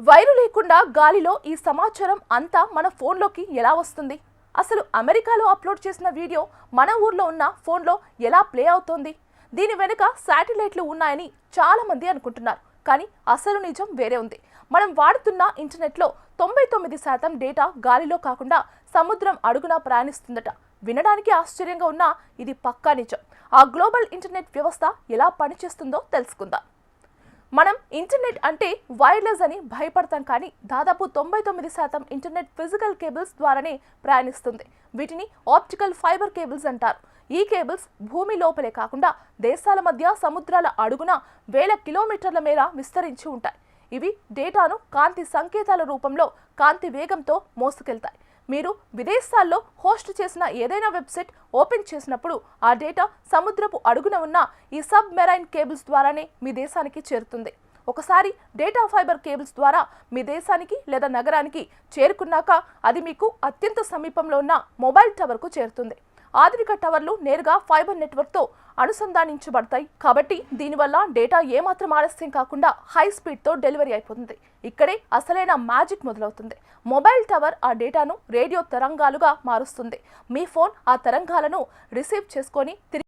Wire లేకుండా గాలిలో ఈ సమాచారం అంతా మన ఫోన్లోకి ఎలా వస్తుంది? అసలు అమెరికాలో అప్లోడ్ చేసిన వీడియో మన ఊర్లో ఉన్న ఫోన్లో ఎలా ప్లే అవుతోంది? దీని వెనుక శాటిలైట్లు ఉన్నాయని చాలా మంది అనుకుంటున్నారు. కానీ అసలు నిజం వేరే ఉంది. మనం వాడుతున్న ఇంటర్నెట్లో 99% డేటా గాలిలో కాకుండా సముద్రం అడుగున ప్రయాణిస్తుందట. వినడానికి ఆశ్చర్యంగా ఉన్నా ఇది పక్కా నిజం. ఆ గ్లోబల్ ఇంటర్నెట్ వ్యవస్థ ఎలా పనిచేస్తుందో తెలుసుకుందాం. మనం ఇంటర్నెట్ అంటే వైర్లెస్ అని భయపడతాం, కానీ దాదాపు 99% ఇంటర్నెట్ ఫిజికల్ కేబుల్స్ ద్వారానే ప్రయాణిస్తుంది. వీటిని ఆప్టికల్ ఫైబర్ కేబుల్స్ అంటారు. ఈ కేబుల్స్ భూమి లోపలే కాకుండా దేశాల మధ్య సముద్రాల అడుగున వేల కిలోమీటర్ల మేర విస్తరించి ఉంటాయి. ఇవి డేటాను కాంతి సంకేతాల రూపంలో కాంతి వేగంతో మోసుకెళ్తాయి. మీరు విదేశాల్లో హోస్ట్ చేసిన ఏదైనా వెబ్సైట్ ఓపెన్ చేసినప్పుడు ఆ డేటా సముద్రపు అడుగున ఉన్న ఈ సబ్ మెరైన్ కేబుల్స్ ద్వారానే మీ దేశానికి చేరుతుంది. ఒకసారి డేటా ఫైబర్ కేబుల్స్ ద్వారా మీ దేశానికి లేదా నగరానికి చేరుకున్నాక అది మీకు అత్యంత సమీపంలో ఉన్న మొబైల్ టవర్కు చేరుతుంది. ఆధునిక టవర్లు నేరుగా ఫైబర్ నెట్వర్క్తో అనుసంధానించబడతాయి కాబట్టి దీనివల్ల డేటా ఏమాత్రం ఆలస్యం కాకుండా హై స్పీడ్తో డెలివరీ అయిపోతుంది. ఇక్కడే అసలైన మ్యాజిక్ మొదలవుతుంది. మొబైల్ టవర్ ఆ డేటాను రేడియో తరంగాలుగా మారుస్తుంది. మీ ఫోన్ ఆ తరంగాలను రిసీవ్ చేసుకొని తిరిగి